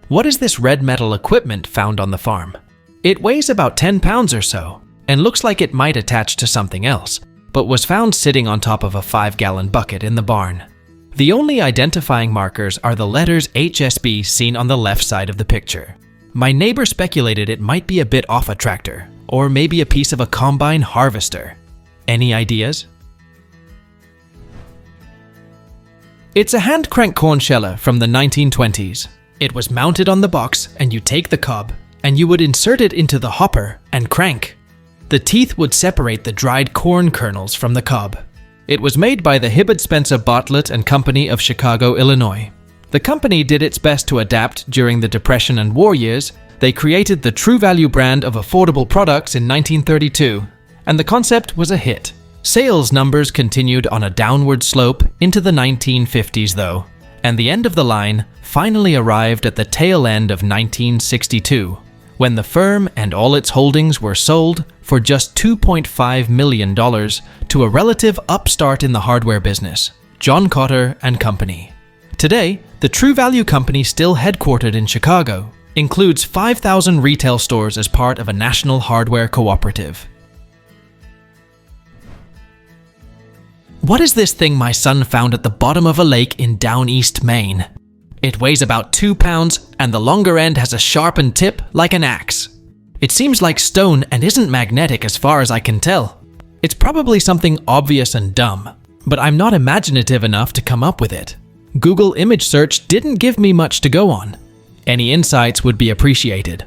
What is this red metal equipment found on the farm? It weighs about 10 pounds or so, and looks like it might attach to something else, but was found sitting on top of a 5-gallon bucket in the barn. The only identifying markers are the letters HSB seen on the left side of the picture. My neighbor speculated it might be a bit off a tractor, or maybe a piece of a combine harvester. Any ideas? It's a hand crank corn sheller from the 1920s. It was mounted on the box, and you take the cob, and you would insert it into the hopper and crank. The teeth would separate the dried corn kernels from the cob. It was made by the Hibbard Spencer Bartlett and Company of Chicago, Illinois. The company did its best to adapt during the Depression and war years. They created the True Value brand of affordable products in 1932, and the concept was a hit. Sales numbers continued on a downward slope into the 1950s though, and the end of the line finally arrived at the tail end of 1962, when the firm and all its holdings were sold for just $2.5 million to a relative upstart in the hardware business, John Cotter and Company. Today, the True Value Company, still headquartered in Chicago, includes 5,000 retail stores as part of a national hardware cooperative. What is this thing my son found at the bottom of a lake in Down East, Maine? It weighs about 2 pounds, and the longer end has a sharpened tip like an axe. It seems like stone and isn't magnetic as far as I can tell. It's probably something obvious and dumb, but I'm not imaginative enough to come up with it. Google image search didn't give me much to go on. Any insights would be appreciated.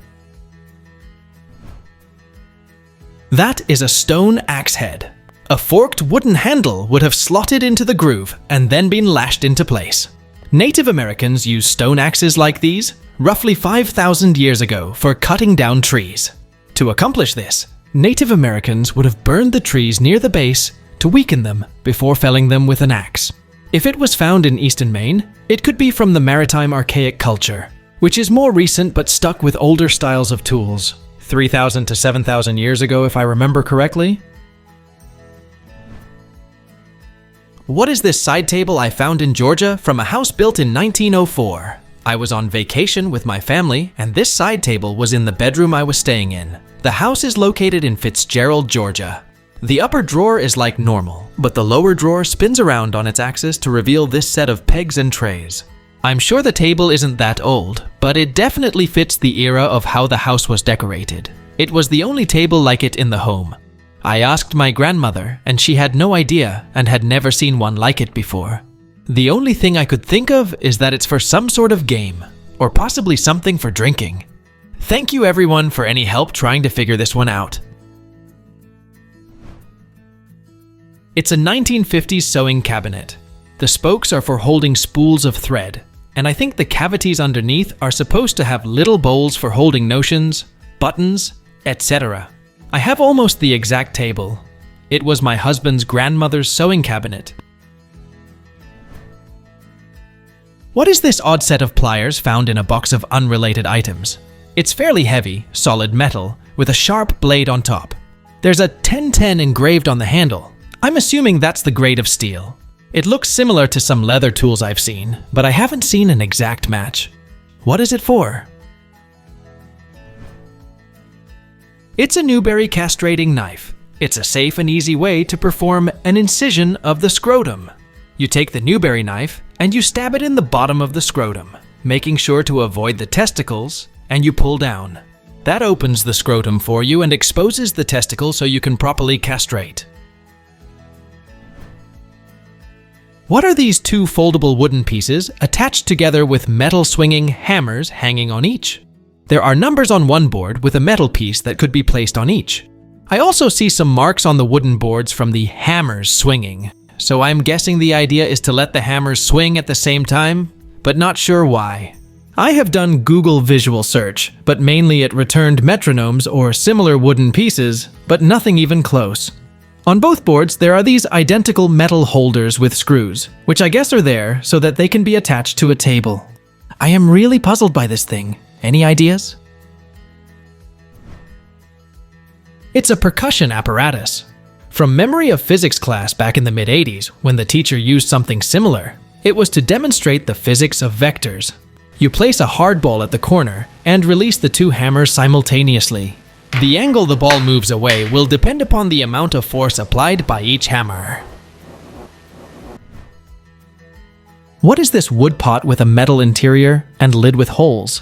That is a stone axe head. A forked wooden handle would have slotted into the groove and then been lashed into place. Native Americans used stone axes like these roughly 5,000 years ago for cutting down trees. To accomplish this, Native Americans would have burned the trees near the base to weaken them before felling them with an axe. If it was found in eastern Maine, it could be from the maritime archaic culture, which is more recent but stuck with older styles of tools, 3,000 to 7,000 years ago if I remember correctly. What is this side table I found in Georgia from a house built in 1904? I was on vacation with my family, and this side table was in the bedroom I was staying in. The house is located in Fitzgerald, Georgia. The upper drawer is like normal, but the lower drawer spins around on its axis to reveal this set of pegs and trays. I'm sure the table isn't that old, but it definitely fits the era of how the house was decorated. It was the only table like it in the home. I asked my grandmother, and she had no idea and had never seen one like it before. The only thing I could think of is that it's for some sort of game, or possibly something for drinking. Thank you everyone for any help trying to figure this one out. It's a 1950s sewing cabinet. The spokes are for holding spools of thread, and I think the cavities underneath are supposed to have little bowls for holding notions, buttons, etc. I have almost the exact table. It was my husband's grandmother's sewing cabinet. What is this odd set of pliers found in a box of unrelated items? It's fairly heavy, solid metal, with a sharp blade on top. There's a 1010 engraved on the handle. I'm assuming that's the grade of steel. It looks similar to some leather tools I've seen, but I haven't seen an exact match. What is it for? It's a Newberry castrating knife. It's a safe and easy way to perform an incision of the scrotum. You take the Newberry knife and you stab it in the bottom of the scrotum, making sure to avoid the testicles, and you pull down. That opens the scrotum for you and exposes the testicle so you can properly castrate. What are these two foldable wooden pieces attached together with metal swinging hammers hanging on each? There are numbers on one board with a metal piece that could be placed on each. I also see some marks on the wooden boards from the hammers swinging, so I'm guessing the idea is to let the hammers swing at the same time, but not sure why. I have done Google visual search, but mainly it returned metronomes or similar wooden pieces, but nothing even close. On both boards, there are these identical metal holders with screws, which I guess are there so that they can be attached to a table. I am really puzzled by this thing. Any ideas? It's a percussion apparatus. From memory of physics class back in the mid-80s, when the teacher used something similar, it was to demonstrate the physics of vectors. You place a hard ball at the corner and release the two hammers simultaneously. The angle the ball moves away will depend upon the amount of force applied by each hammer. What is this wood pot with a metal interior and lid with holes?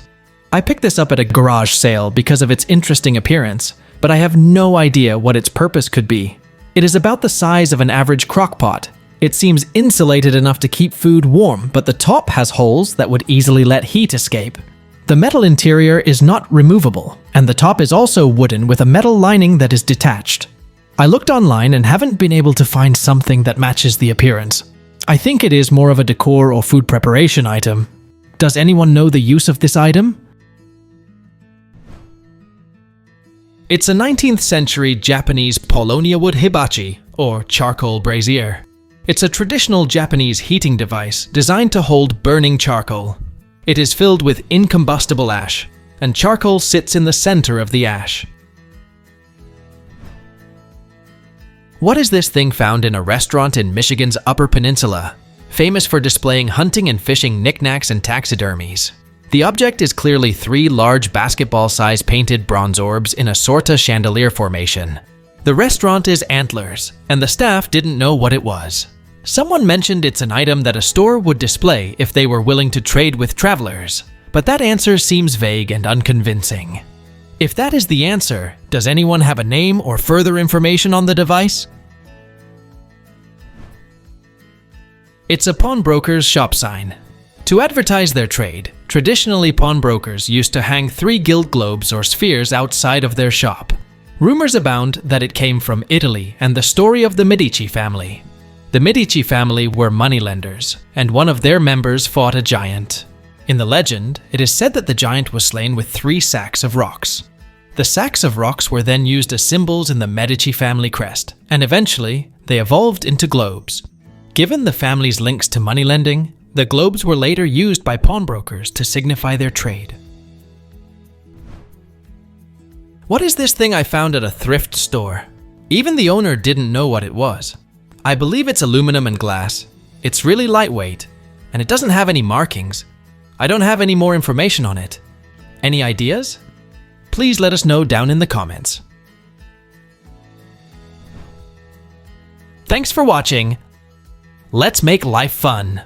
I picked this up at a garage sale because of its interesting appearance, but I have no idea what its purpose could be. It is about the size of an average crock pot. It seems insulated enough to keep food warm, but the top has holes that would easily let heat escape. The metal interior is not removable, and the top is also wooden with a metal lining that is detached. I looked online and haven't been able to find something that matches the appearance. I think it is more of a decor or food preparation item. Does anyone know the use of this item? It's a 19th century Japanese Polonia wood hibachi, or charcoal brazier. It's a traditional Japanese heating device designed to hold burning charcoal. It is filled with incombustible ash, and charcoal sits in the center of the ash. What is this thing found in a restaurant in Michigan's Upper Peninsula, famous for displaying hunting and fishing knickknacks and taxidermies? The object is clearly 3 large basketball-sized painted bronze orbs in a sorta chandelier formation. The restaurant is Antlers, and the staff didn't know what it was. Someone mentioned it's an item that a store would display if they were willing to trade with travelers, but that answer seems vague and unconvincing. If that is the answer, does anyone have a name or further information on the device? It's a pawnbroker's shop sign. To advertise their trade, traditionally pawnbrokers used to hang 3 gilt globes or spheres outside of their shop. Rumors abound that it came from Italy and the story of the Medici family. The Medici family were moneylenders, and one of their members fought a giant. In the legend, it is said that the giant was slain with 3 sacks of rocks. The sacks of rocks were then used as symbols in the Medici family crest, and eventually, they evolved into globes. Given the family's links to moneylending, the globes were later used by pawnbrokers to signify their trade. What is this thing I found at a thrift store? Even the owner didn't know what it was. I believe it's aluminum and glass. It's really lightweight, and it doesn't have any markings. I don't have any more information on it. Any ideas? Please let us know down in the comments. Thanks for watching. Let's make life fun.